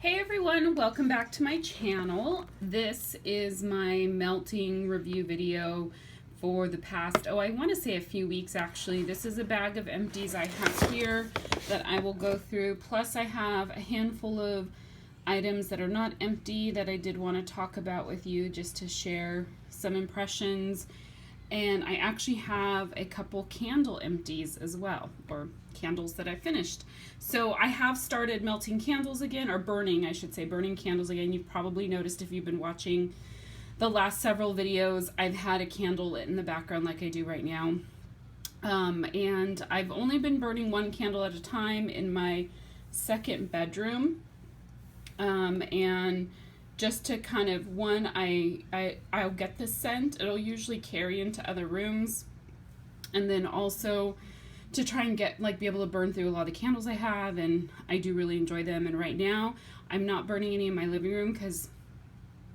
Hey everyone, welcome back to my channel. This is my melting review video for the past, I want to say a few weeks actually. This is a bag of empties I have here that I will go through. Plus I have a handful of items that are not empty that I did want to talk about with you just to share some impressions. And I actually have a couple candle empties as well, or candles that I finished. So I have started melting candles again, or burning, I should say, burning candles again. You've probably noticed if you've been watching the last several videos, I've had a candle lit in the background like I do right now. And I've only been burning one candle at a time in my second bedroom. And just to kind of, I'll get the scent. It'll usually carry into other rooms. And then also to try and be able to burn through a lot of the candles I have, and I do really enjoy them. And right now, I'm not burning any in my living room because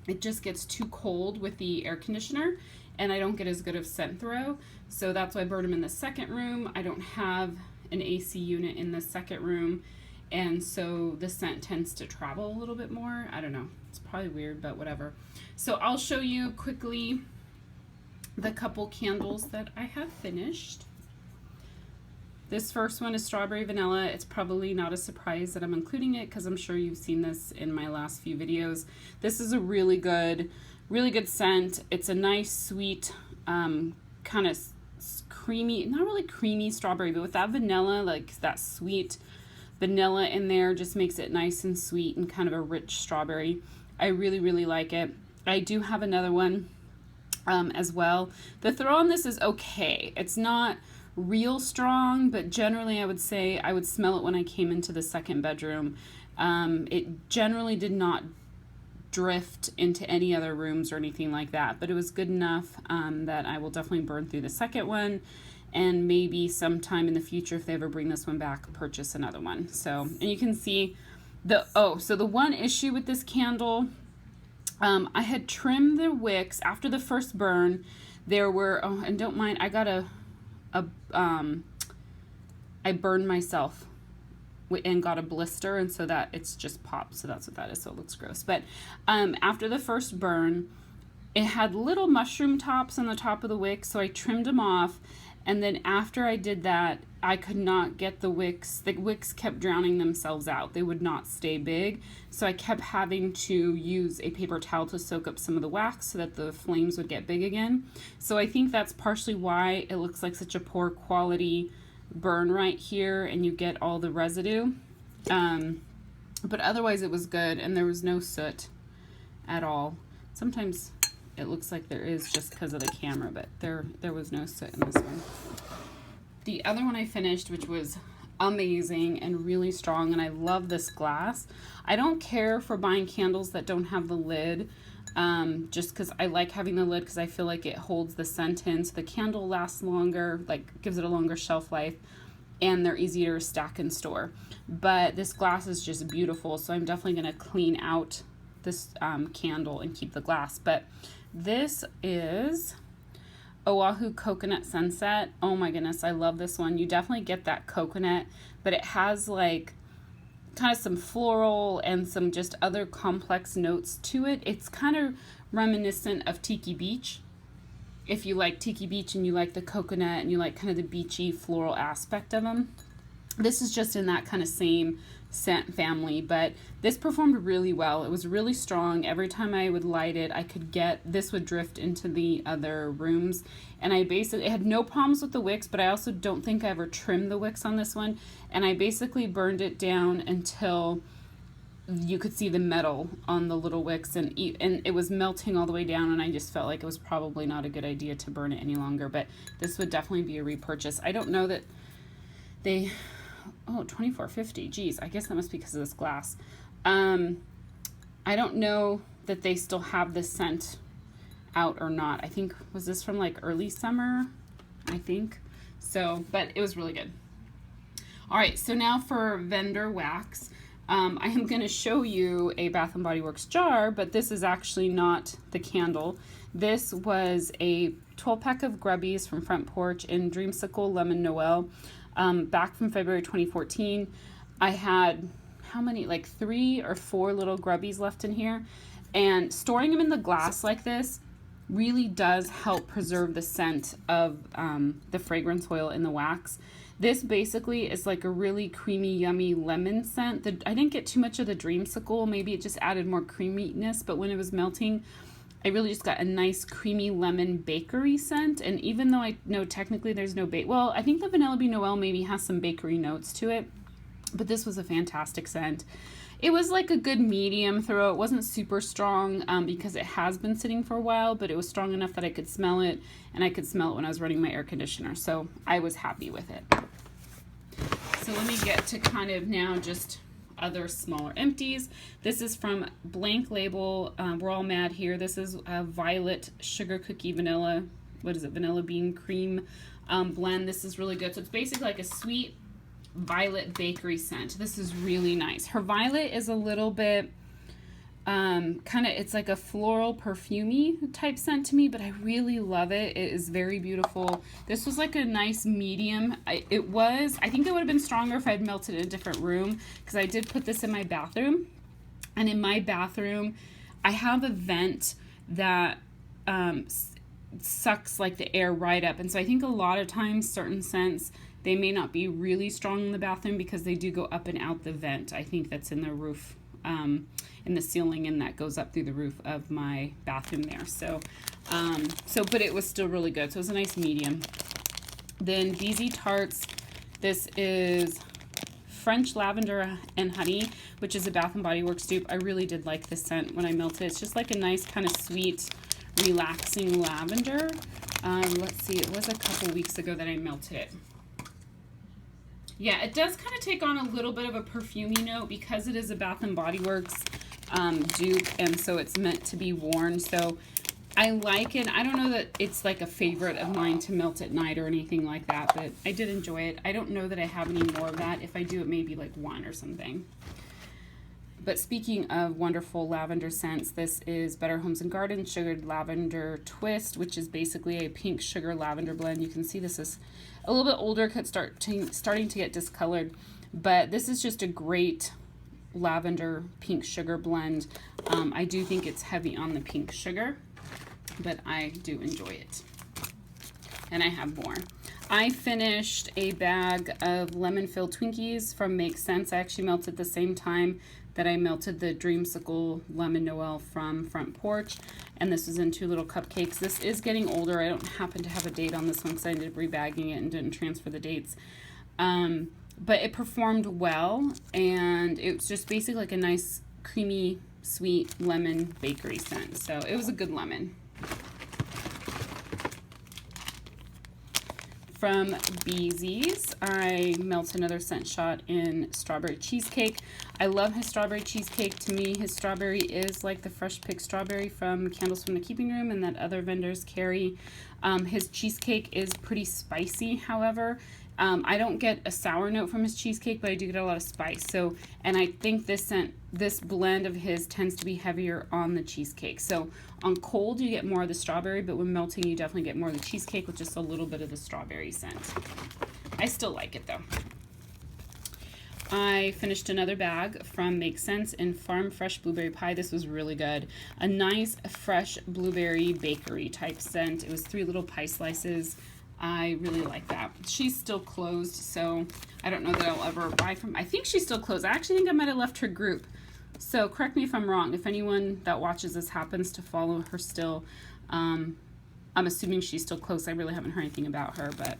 it just gets too cold with the air conditioner, and I don't get as good of scent throw. So that's why I burn them in the second room. I don't have an AC unit in the second room, and so the scent tends to travel a little bit more. I don't know. It's probably weird, but whatever. So I'll show you quickly the couple candles that I have finished. This first one is strawberry vanilla. It's probably not a surprise that I'm including it because I'm sure you've seen this in my last few videos. This is a really good scent. It's a nice, sweet, kind of creamy, not really creamy strawberry, but with that vanilla, like that sweet vanilla in there just makes it nice and sweet and kind of a rich strawberry. I really, really like it. I do have another one as well. The throw on this is okay. It's not real strong, but generally I would say I would smell it when I came into the second bedroom. It generally did not drift into any other rooms or anything like that, but it was good enough that I will definitely burn through the second one, and maybe sometime in the future, if they ever bring this one back, purchase another one. So, and you can see so the one issue with this candle, I had trimmed the wicks after the first burn. There were, and don't mind, I got I burned myself and got a blister, and so that it's just popped, so that's what that is, so it looks gross. But after the first burn, it had little mushroom tops on the top of the wick, so I trimmed them off. And then after I did that, I could not get the wicks kept drowning themselves out. They would not stay big, so I kept having to use a paper towel to soak up some of the wax so that the flames would get big again. So I think that's partially why it looks like such a poor quality burn right here, and you get all the residue. But otherwise it was good, and there was no soot at all. Sometimes it looks like there is just because of the camera, but there was no soot in this one. The other one I finished, which was amazing and really strong, and I love this glass. I don't care for buying candles that don't have the lid, just because I like having the lid because I feel like it holds the scent in, so the candle lasts longer, like gives it a longer shelf life, and they're easier to stack and store. But this glass is just beautiful, so I'm definitely going to clean out this candle and keep the glass. But this is Oahu Coconut Sunset. Oh my goodness, I love this one. You definitely get that coconut, but it has like kind of some floral and some just other complex notes to it. It's kind of reminiscent of Tiki Beach. If you like Tiki Beach and you like the coconut and you like kind of the beachy floral aspect of them, this is just in that kind of same scent family, but this performed really well. It was really strong. Every time I would light it, this would drift into the other rooms, and I basically had no problems with the wicks, but I also don't think I ever trimmed the wicks on this one, and I basically burned it down until you could see the metal on the little wicks, and it was melting all the way down, and I just felt like it was probably not a good idea to burn it any longer, but this would definitely be a repurchase. I don't know that they... Oh, $24.50. Geez, I guess that must be because of this glass. I don't know that they still have this scent out or not. I think, was this from like early summer? I think. So, but it was really good. All right, so now for vendor wax. I am going to show you a Bath & Body Works jar, but this is actually not the candle. This was a 12-pack of Grubbies from Front Porch in Dreamsicle Lemon Noel. Back from February 2014. I had how many, like 3 or 4 little grubbies left in here. And storing them in the glass like this really does help preserve the scent of the fragrance oil in the wax. This basically is like a really creamy, yummy lemon scent. I didn't get too much of the dreamsicle. Maybe it just added more creaminess, but when it was melting, I really just got a nice creamy lemon bakery scent. And even though I know technically there's no well, I think the Vanilla Bean Noel maybe has some bakery notes to it, but this was a fantastic scent. It was like a good medium throw. It wasn't super strong because it has been sitting for a while, but it was strong enough that I could smell it, and I could smell it when I was running my air conditioner. So I was happy with it. So let me get to kind of now just other smaller empties. This is from Blank Label. We're all mad here. This is a Violet Sugar Cookie Vanilla. What is it? Vanilla Bean Cream blend. This is really good. So it's basically like a sweet violet bakery scent. This is really nice. Her violet is a little bit kind of, it's like a floral perfumey type scent to me, but I really love it. It is very beautiful. This was like a nice medium. I think it would have been stronger if I had melted it in a different room, because I did put this in my bathroom, and in my bathroom I have a vent that sucks like the air right up, and so I think a lot of times certain scents, they may not be really strong in the bathroom because they do go up and out the vent. I think that's in the roof, in the ceiling, and that goes up through the roof of my bathroom there. So, but it was still really good. So it was a nice medium. Then BZ Tarts. This is French Lavender and Honey, which is a Bath and Body Works dupe. I really did like this scent when I melted it. It's just like a nice kind of sweet, relaxing lavender. Let's see, it was a couple weeks ago that I melted it. Yeah, it does kind of take on a little bit of a perfumey note because it is a Bath and Body Works dupe, and so it's meant to be worn. So I like it. I don't know that it's like a favorite of mine to melt at night or anything like that, but I did enjoy it. I don't know that I have any more of that. If I do, it may be like one or something. But speaking of wonderful lavender scents, this is Better Homes and Gardens Sugared Lavender Twist, which is basically a pink sugar lavender blend. You can see this is a little bit older, starting to get discolored, but this is just a great lavender pink sugar blend. I do think it's heavy on the pink sugar, but I do enjoy it. And I have more. I finished a bag of lemon-filled Twinkies from Make Sense. I actually melted the same time that I melted the Dreamsicle Lemon Noel from Front Porch, and this was in 2 little cupcakes. This is getting older. I don't happen to have a date on this one because I ended up rebagging it and didn't transfer the dates. But it performed well, and it was just basically like a nice, creamy, sweet lemon bakery scent. So it was a good lemon. From BZ's, I melted another scent shot in Strawberry Cheesecake. I love his Strawberry Cheesecake. To me, his strawberry is like the fresh picked strawberry from Candles from the Keeping Room and that other vendors carry. His cheesecake is pretty spicy, however. I don't get a sour note from his cheesecake, but I do get a lot of spice. So, and I think this blend of his tends to be heavier on the cheesecake. So on cold, you get more of the strawberry, but when melting, you definitely get more of the cheesecake with just a little bit of the strawberry scent. I still like it though. I finished another bag from Make Sense in Farm Fresh Blueberry Pie. This was really good. A nice, fresh blueberry bakery type scent. It was 3 little pie slices. I really like that. She's still closed, so I don't know that I'll ever buy from. I think she's still closed. I actually think I might have left her group. So correct me if I'm wrong. If anyone that watches this happens to follow her still, I'm assuming she's still closed. I really haven't heard anything about her, but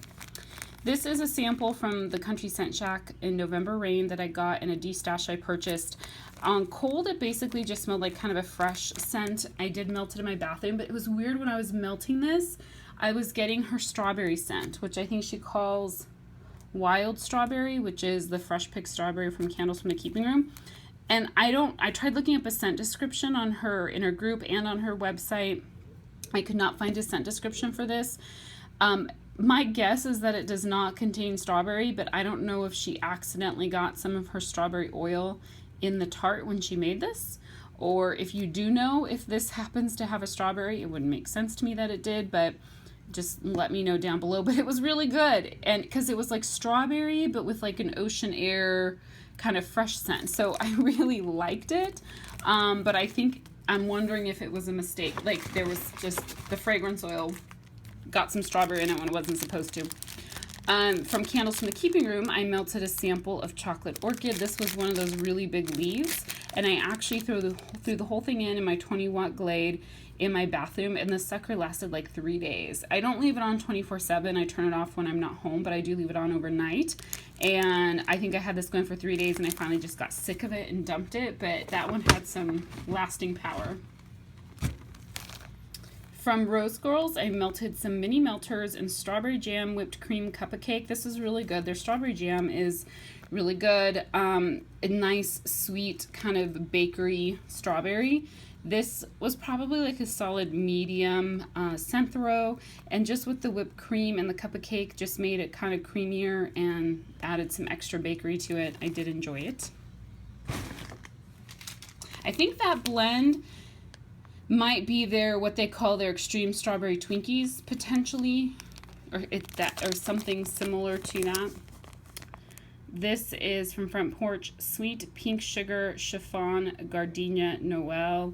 this is a sample from the Country Scent Shack in November Rain that I got in a de-stash I purchased. On cold, it basically just smelled like kind of a fresh scent. I did melt it in my bathroom, but it was weird when I was melting this. I was getting her strawberry scent, which I think she calls Wild Strawberry, which is the fresh picked strawberry from Candles from the Keeping Room. And I tried looking up a scent description on her, in her group and on her website. I could not find a scent description for this. My guess is that it does not contain strawberry, but I don't know if she accidentally got some of her strawberry oil in the tart when she made this, or if you do know if this happens to have a strawberry. It wouldn't make sense to me that it did, but just let me know down below. But it was really good, and because it was like strawberry but with like an ocean air kind of fresh scent, so I really liked it. But I think I'm wondering if it was a mistake, like there was just the fragrance oil got some strawberry in it when it wasn't supposed to. From Candles from the Keeping Room, I melted a sample of Chocolate Orchid. This was one of those really big leaves, and I actually threw the whole thing in my 20-watt Glade in my bathroom, and the sucker lasted like 3 days. I don't leave it on 24/7. I turn it off when I'm not home, but I do leave it on overnight. And I think I had this going for 3 days, and I finally just got sick of it and dumped it, but that one had some lasting power. From Rose Girls, I melted some mini melters and strawberry jam whipped cream cupcake. This is really good. Their strawberry jam is really good. A nice, sweet kind of bakery strawberry. This was probably like a solid medium Centro, and just with the whipped cream and the cupcake just made it kind of creamier and added some extra bakery to it. I did enjoy it. I think that blend might be what they call their extreme strawberry Twinkies potentially, or something similar to that. This is from Front Porch, Sweet Pink Sugar Chiffon Gardenia Noel.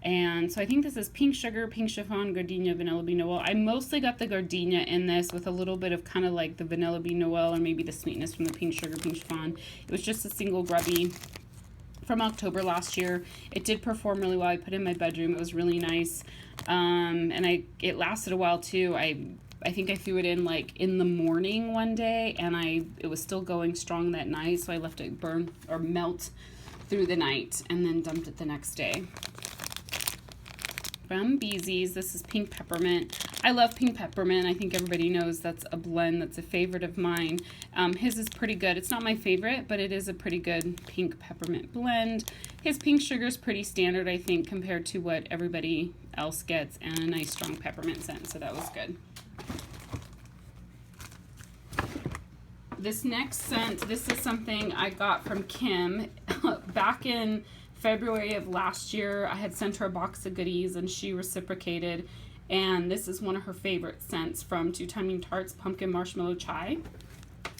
And so I think this is pink sugar, pink chiffon, gardenia, vanilla bean Noel. I mostly got the gardenia in this with a little bit of kind of like the vanilla bean Noel, or maybe the sweetness from the pink sugar, pink chiffon. It was just a single grubby from October last year. It did perform really well. I put it in my bedroom. It was really nice. And it lasted a while too. I think I threw it in like in the morning one day, and it was still going strong that night, so I left it burn or melt through the night and then dumped it the next day. From Beezy's, this is Pink Peppermint. I love Pink Peppermint. I think everybody knows that's a blend that's a favorite of mine. His is pretty good. It's not my favorite, but it is a pretty good Pink Peppermint blend. His pink sugar is pretty standard, I think, compared to what everybody else gets, and a nice strong peppermint scent, so that was good. This next scent, this is something I got from Kim back in February of last year. I had sent her a box of goodies and she reciprocated, and this is one of her favorite scents from Two Timing Tarts, Pumpkin Marshmallow Chai.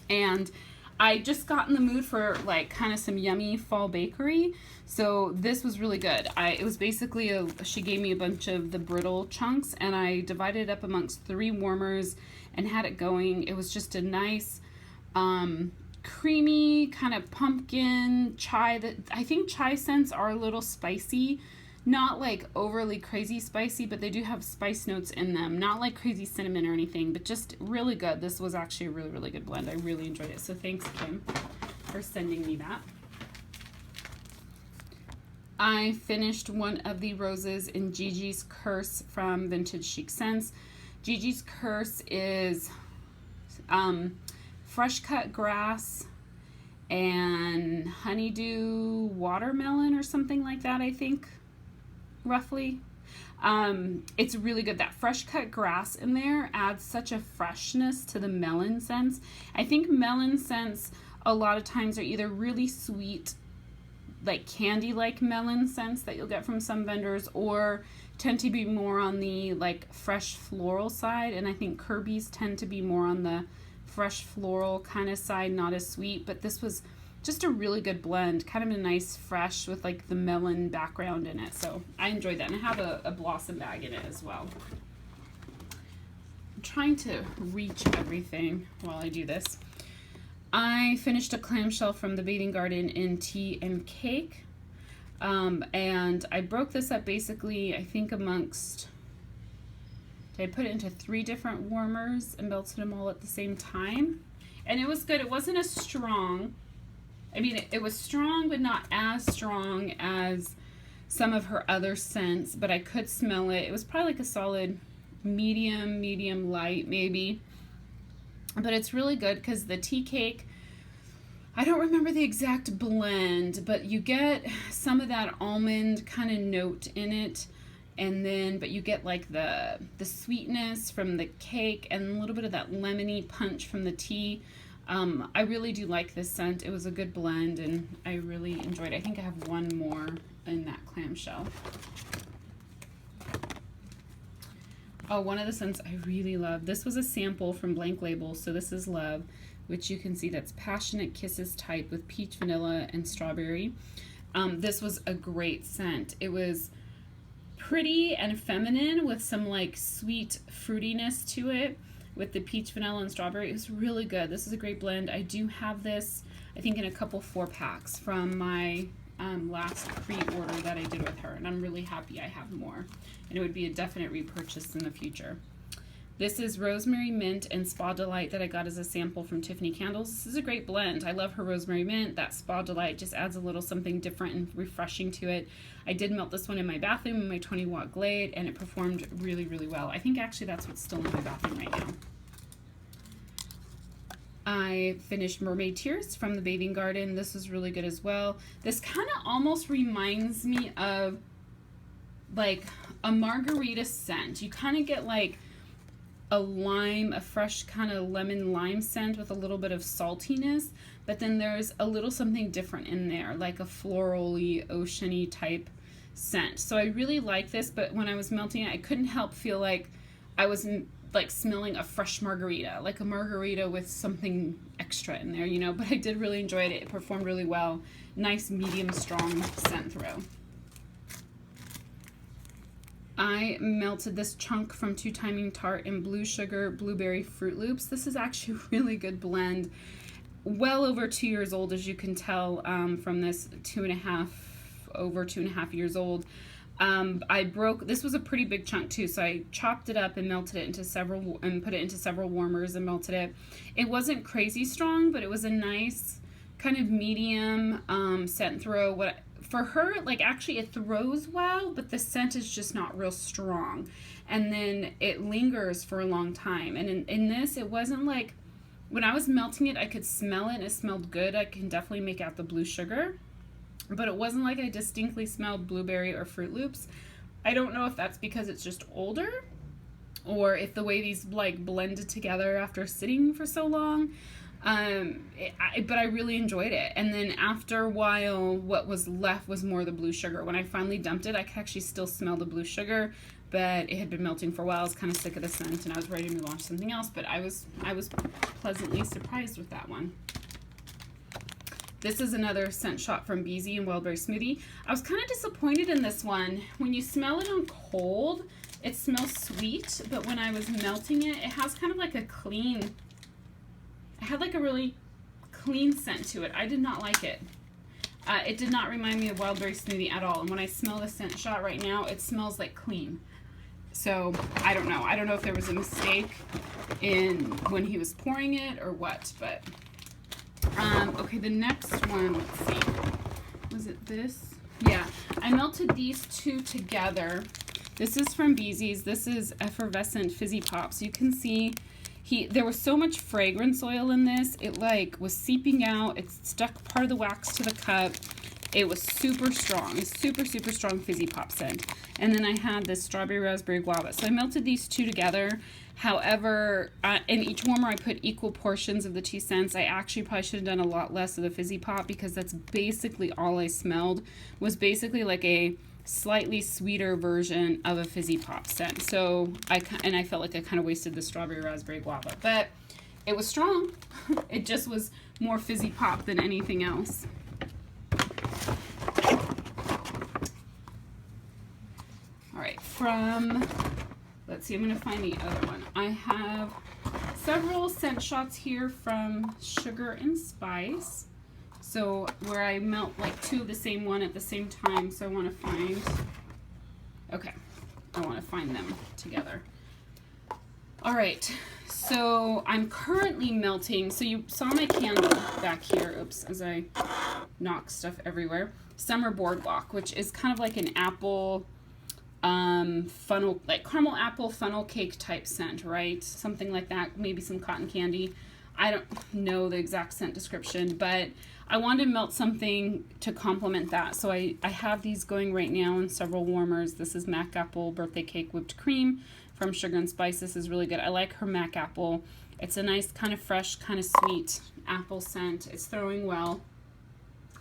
And I just got in the mood for like kind of some yummy fall bakery, so this was really good. It was basically she gave me a bunch of the brittle chunks, and I divided it up amongst 3 warmers and had it going. It was just a nice creamy kind of pumpkin chai. That I think chai scents are a little spicy, not like overly crazy spicy, but they do have spice notes in them, not like crazy cinnamon or anything, but just really good. This was actually a really, really good blend. I really enjoyed it, so thanks, Kim, for sending me that. I finished one of the roses in Gigi's Curse from Vintage Chic Scents. Gigi's Curse is fresh cut grass and honeydew watermelon or something like that, I think, roughly. It's really good. That fresh cut grass in there adds such a freshness to the melon scents. I think melon scents a lot of times are either really sweet, like candy-like melon scents that you'll get from some vendors, or tend to be more on the like fresh floral side, and I think Kirby's tend to be more on the fresh floral kind of side, not as sweet. But this was just a really good blend, kind of a nice fresh with like the melon background in it, so I enjoyed that. And I have a blossom bag in it as well. I'm trying to reach everything while I do this. I finished a clamshell from the Bathing Garden in Tea and Cake, and I broke this up basically, I think amongst, I put it into 3 different warmers and melted them all at the same time, and it was good. It wasn't as strong. I mean, it was strong, but not as strong as some of her other scents, but I could smell it. It was probably like a solid medium light maybe, but it's really good because the tea cake, I don't remember the exact blend, but you get some of that almond kind of note in it, and then but you get like the sweetness from the cake and a little bit of that lemony punch from the tea. I really do like this scent. It was a good blend and I really enjoyed it. I think I have one more in that clamshell. Oh, one of the scents I really love. This was a sample from Blank Label, so this is Love, which you can see that's Passionate Kisses type with peach, vanilla, and strawberry. This was a great scent. It was pretty and feminine with some like sweet fruitiness to it with the peach, vanilla, and strawberry. It was really good. This is a great blend. I do have this, I think, in a couple 4-packs from my last pre-order that I did with her, and I'm really happy I have more, and it would be a definite repurchase in the future. This is Rosemary Mint and Spa Delight that I got as a sample from Tiffany Candles. This is a great blend. I love her Rosemary Mint. That Spa Delight just adds a little something different and refreshing to it. I did melt this one in my bathroom in my 20-watt Glade, and it performed really, really well. I think actually that's what's still in my bathroom right now. I finished Mermaid Tears from the Bathing Garden. This is really good as well. This kind of almost reminds me of like a margarita scent. You kind of get like a lime, a fresh kind of lemon lime scent with a little bit of saltiness, but then there's a little something different in there, like a florally, oceany type scent. So I really like this, but when I was melting it, I couldn't help feel like I was like smelling a fresh margarita, like a margarita with something extra in there, you know, but I did really enjoy it. It performed really well. Nice, medium, strong scent throw. I melted this chunk from Two Timing Tart in Blue Sugar Blueberry Fruit Loops. This is actually a really good blend. Well over 2 years old, as you can tell from this over 2.5 years old. This was a pretty big chunk too, so I chopped it up and melted it into put it into several warmers and melted it. It wasn't crazy strong, but it was a nice kind of medium scent throw. For her, like actually it throws well, but the scent is just not real strong. And then it lingers for a long time. And in this, it wasn't like, when I was melting it, I could smell it and it smelled good. I can definitely make out the blue sugar, but it wasn't like I distinctly smelled blueberry or Fruit Loops. I don't know if that's because it's just older or if the way these like blended together after sitting for so long. But I really enjoyed it. And then after a while, what was left was more the blue sugar. When I finally dumped it, I could actually still smell the blue sugar, but it had been melting for a while. I was kind of sick of the scent and I was ready to move on to something else, but I was pleasantly surprised with that one. This is another scent shot from BZ and Wildberry Smoothie. I was kind of disappointed in this one. When you smell it on cold, it smells sweet, but when I was melting it, it has kind of like it had like a really clean scent to it. I did not like it. It did not remind me of Wildberry Smoothie at all. And when I smell the scent shot right now, it smells like clean. So I don't know. I don't know if there was a mistake in when he was pouring it or what, but okay, the next one, let's see. Was it this? Yeah, I melted these two together. This is from Beezy's. This is Effervescent Fizzy Pop. So you can see there was so much fragrance oil in this. It like was seeping out. It stuck part of the wax to the cup. It was super strong, super, super strong Fizzy Pop scent. And then I had this Strawberry Raspberry Guava. So I melted these two together. However, in each warmer I put equal portions of the two scents. I actually probably should have done a lot less of the Fizzy Pop because that's basically all I smelled, was basically like a slightly sweeter version of a Fizzy Pop scent. So I felt like I kind of wasted the Strawberry Raspberry Guava, but it was strong. It just was more Fizzy Pop than anything else. All right, let's see, I'm going to find the other one. I have several scent shots here from Sugar and Spice. So where I melt like two of the same one at the same time. So I want to find them together. All right, so I'm currently melting. So you saw my candle back here. Oops, as I knock stuff everywhere. Summer Boardwalk, which is kind of like an apple funnel, like caramel apple funnel cake type scent, right? Something like that, maybe some cotton candy. I don't know the exact scent description, but I wanted to melt something to complement that. So I have these going right now in several warmers. This is Mac Apple Birthday Cake Whipped Cream from Sugar and Spice. This is really good. I like her Mac Apple. It's a nice kind of fresh, kind of sweet apple scent. It's throwing well,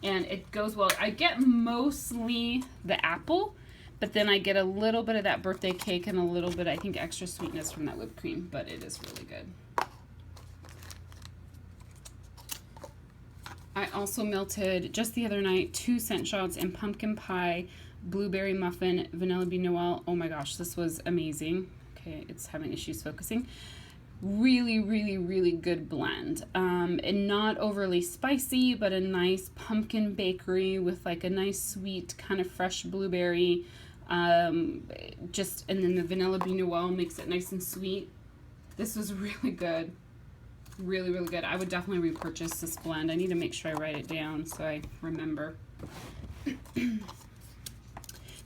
and it goes well. I get mostly the apple, But then I get a little bit of that birthday cake and a little bit, I think, extra sweetness from that whipped cream, but it is really good. I also melted, just the other night, 2 scent shots in pumpkin pie, blueberry muffin, vanilla bean noel. Oh my gosh, this was amazing. Okay, it's having issues focusing. Really, really, really good blend. And not overly spicy, but a nice pumpkin bakery with like a nice sweet kind of fresh blueberry. And then the vanilla bean noel makes it nice and sweet. This was really good. Really, really good. I would definitely repurchase this blend. I need to make sure I write it down so I remember.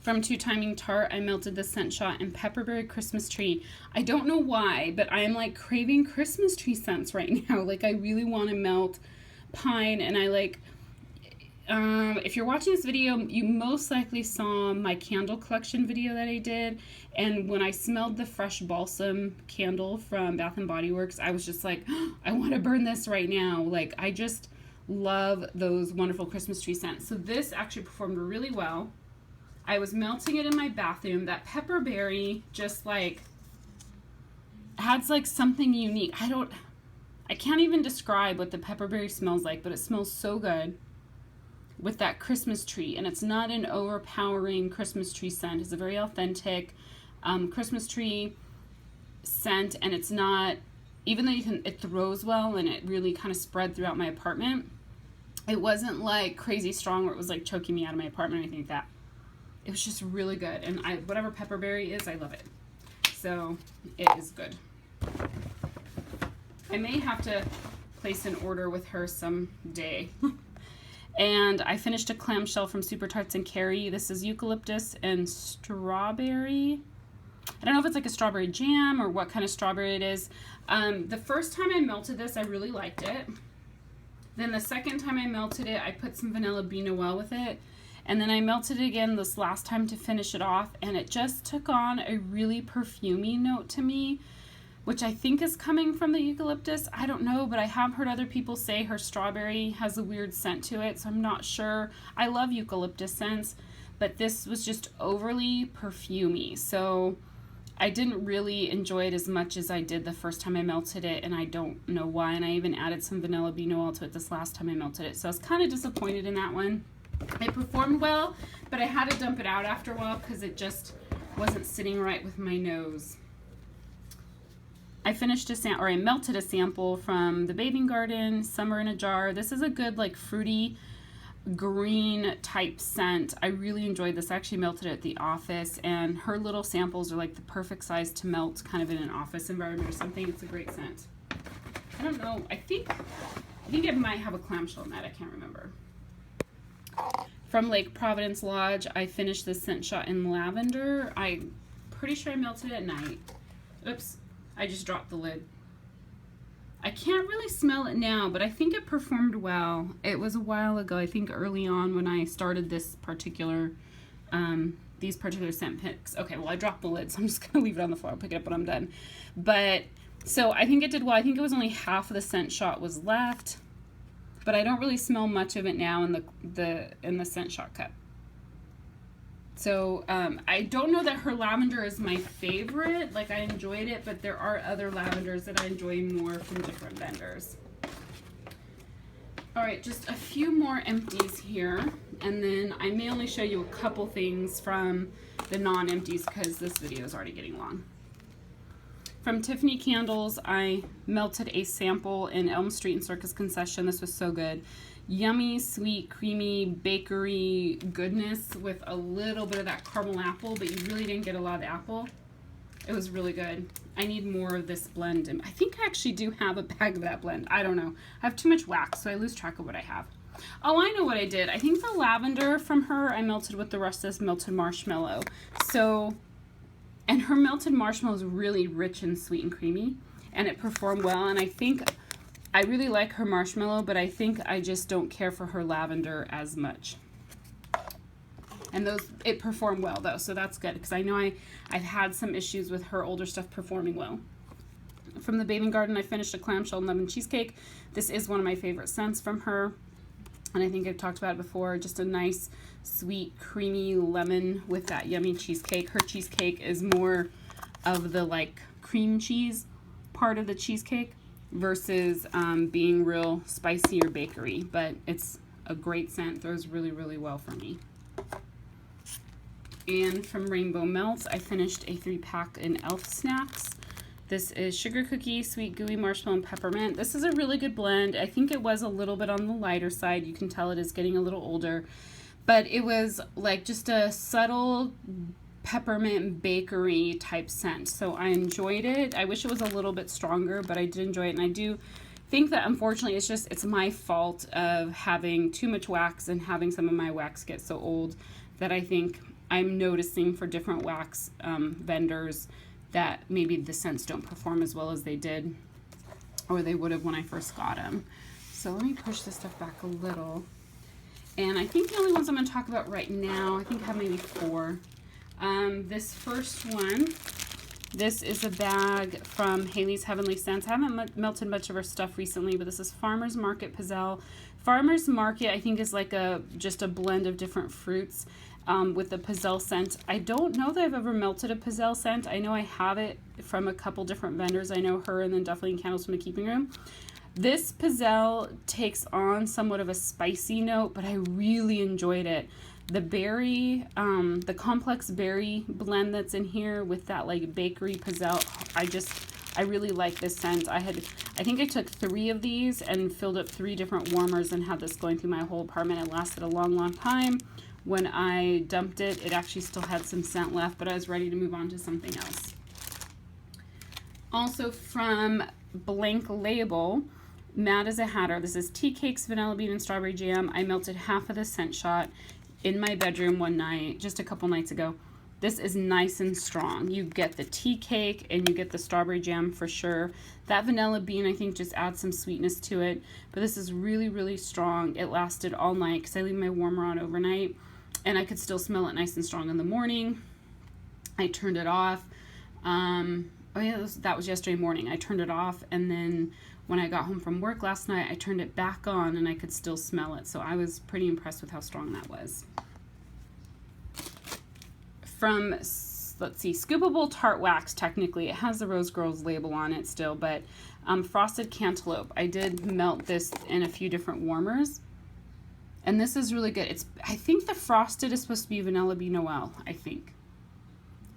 From Two Timing Tart, I melted the scent shot in Pepperberry Christmas Tree. I don't know why, but I am like craving Christmas tree scents right now. Like I really want to melt pine, and I like, if you're watching this video, you most likely saw my candle collection video that I did. And when I smelled the fresh balsam candle from Bath & Body Works, I was just like, oh, I want to burn this right now. Like, I just love those wonderful Christmas tree scents. So this actually performed really well. I was melting it in my bathroom. That pepperberry just like adds like something unique. I can't even describe what the pepperberry smells like, but it smells so good with that Christmas tree. And it's not an overpowering Christmas tree scent. It's a very authentic Christmas tree scent, and it's not, even though it throws well and it really kind of spread throughout my apartment, it wasn't like crazy strong where it was like choking me out of my apartment or anything like that. It was just really good, and whatever pepperberry is, I love it. So it is good. I may have to place an order with her someday. And I finished a clamshell from Super Tarts and Carrie. This is eucalyptus and strawberry. I don't know if it's like a strawberry jam or what kind of strawberry it is. The first time I melted this, I really liked it. Then the second time I melted it, I put some vanilla bean noel with it. And then I melted it again this last time to finish it off. And it just took on a really perfumey note to me, which I think is coming from the eucalyptus. I don't know, but I have heard other people say her strawberry has a weird scent to it, so I'm not sure. I love eucalyptus scents, but this was just overly perfumey. So I didn't really enjoy it as much as I did the first time I melted it, and I don't know why. And I even added some vanilla bean noel to it this last time I melted it. So I was kind of disappointed in that one. It performed well, but I had to dump it out after a while because it just wasn't sitting right with my nose. I melted a sample from the Bathing Garden, Summer in a Jar. This is a good like fruity green type scent. I really enjoyed this. I actually melted it at the office, and her little samples are like the perfect size to melt kind of in an office environment or something. It's a great scent. I don't know. I think it might have a clamshell in that. I can't remember. From Lake Providence Lodge, I finished this scent shot in Lavender. I'm pretty sure I melted it at night. Oops. I just dropped the lid. I can't really smell it now, but I think it performed well. It was a while ago, I think early on when I started this particular, these particular scent picks. Okay, well I dropped the lid, so I'm just gonna leave it on the floor. I'll pick it up when I'm done. But, so I think it did well. I think it was only half of the scent shot was left, but I don't really smell much of it now in the scent shot cup. So I don't know that her lavender is my favorite. Like I enjoyed it, but there are other lavenders that I enjoy more from different vendors. All right, just a few more empties here, and then I may only show you a couple things from the non-empties because this video is already getting long. From Tiffany Candles, I melted a sample in Elm Street and Circus Concession. This was so good. Yummy, sweet, creamy, bakery goodness with a little bit of that caramel apple, but you really didn't get a lot of apple. It was really good. I need more of this blend. And I think I actually do have a bag of that blend. I don't know. I have too much wax, so I lose track of what I have. Oh, I know what I did. I think the lavender from her, I melted with the rest of this melted marshmallow. So, and her melted marshmallow is really rich and sweet and creamy, and it performed well. And I think I really like her marshmallow, but I think I just don't care for her lavender as much. And it performed well though, so that's good, because I know I've had some issues with her older stuff performing well. From the Bathing Garden, I finished a clamshell and lemon cheesecake. This is one of my favorite scents from her. And I think I've talked about it before, just a nice, sweet, creamy lemon with that yummy cheesecake. Her cheesecake is more of the like cream cheese part of the cheesecake versus being real spicy or bakery, but it's a great scent, throws really, really well for me. And from Rainbow Melts, I finished a 3-pack in Elf Snacks. This is sugar cookie, sweet gooey marshmallow, and peppermint. This is a really good blend. I think it was a little bit on the lighter side. You can tell it is getting a little older, but it was like just a subtle peppermint bakery type scent. So I enjoyed it. I wish it was a little bit stronger, but I did enjoy it. And I do think that unfortunately it's my fault of having too much wax and having some of my wax get so old that I think I'm noticing for different wax vendors that maybe the scents don't perform as well as they did or they would have when I first got them. So let me push this stuff back a little. And I think the only ones I'm going to talk about right now, I think I have maybe 4. This first one, this is a bag from Haley's Heavenly Scents. I haven't melted much of her stuff recently, but this is Farmer's Market Pizzelle. Farmer's Market, I think, is like just a blend of different fruits. With the Pizzelle scent. I don't know that I've ever melted a Pizzelle scent. I know I have it from a couple different vendors. I know her and then definitely in Candles from the Keeping Room. This Pizzelle takes on somewhat of a spicy note, but I really enjoyed it. The berry, the complex berry blend that's in here with that like bakery Pizzelle, I really like this scent. I think I took 3 of these and filled up 3 different warmers and had this going through my whole apartment. It lasted a long, long time. When I dumped it, it actually still had some scent left, but I was ready to move on to something else. Also from Blank Label, Mad as a Hatter. This is tea cakes, vanilla bean, and strawberry jam. I melted half of the scent shot in my bedroom one night, just a couple nights ago. This is nice and strong. You get the tea cake and you get the strawberry jam for sure. That vanilla bean, I think, just adds some sweetness to it. But this is really, really strong. It lasted all night because I leave my warmer on overnight. And I could still smell it nice and strong in the morning. I turned it off. That was yesterday morning. I turned it off, and then when I got home from work last night, I turned it back on, and I could still smell it. So I was pretty impressed with how strong that was. From, let's see, Scoopable Tart Wax, technically. It has the Rose Girls label on it still, but Frosted Cantaloupe. I did melt this in a few different warmers. And this is really good. I think the Frosted is supposed to be Vanilla Bean Noel, I think.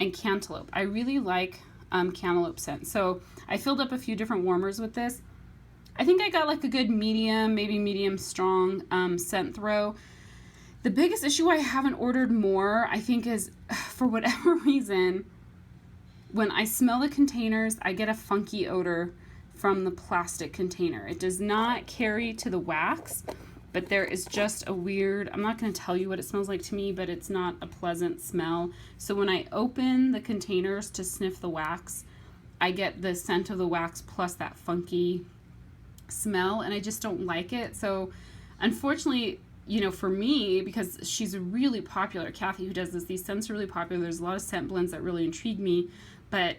And Cantaloupe. I really like Cantaloupe scent. So I filled up a few different warmers with this. I think I got like a good medium, maybe medium strong scent throw. The biggest issue I haven't ordered more, I think, is for whatever reason, when I smell the containers, I get a funky odor from the plastic container. It does not carry to the wax. But there is just a weird, I'm not going to tell you what it smells like to me, but it's not a pleasant smell. So when I open the containers to sniff the wax, I get the scent of the wax plus that funky smell, and I just don't like it. So unfortunately, you know, for me, because she's really popular, Kathy, who does this, these scents are really popular. There's a lot of scent blends that really intrigue me, but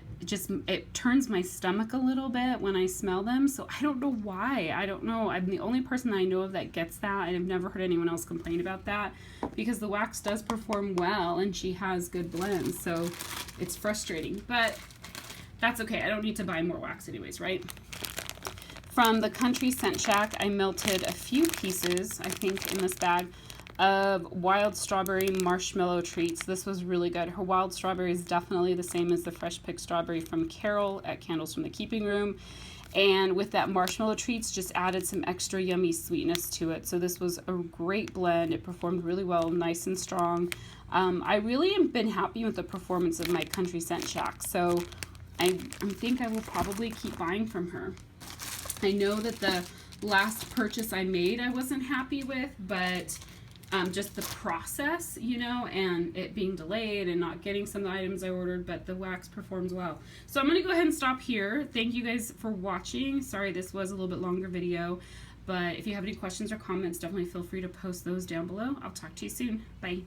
it turns my stomach a little bit when I smell them. So I don't know why. I don't know. I'm the only person that I know of that gets that, and I've never heard anyone else complain about that because the wax does perform well and she has good blends. So it's frustrating, but that's okay. I don't need to buy more wax anyways, right? From the Country Scent Shack, I melted a few pieces, I think, in this bag of wild strawberry marshmallow treats. This was really good. Her wild strawberry is definitely the same as the fresh picked strawberry from Carol at Candles from the Keeping Room. And with that marshmallow treats, just added some extra yummy sweetness to it. So this was a great blend. It performed really well, nice and strong. I really have been happy with the performance of my Country Scent Shack. So I think I will probably keep buying from her. I know that the last purchase I made I wasn't happy with, but just the process, you know, and it being delayed and not getting some of the items I ordered, but the wax performs well. So I'm going to go ahead and stop here. Thank you guys for watching. Sorry this was a little bit longer video, but if you have any questions or comments, definitely feel free to post those down below. I'll talk to you soon. Bye.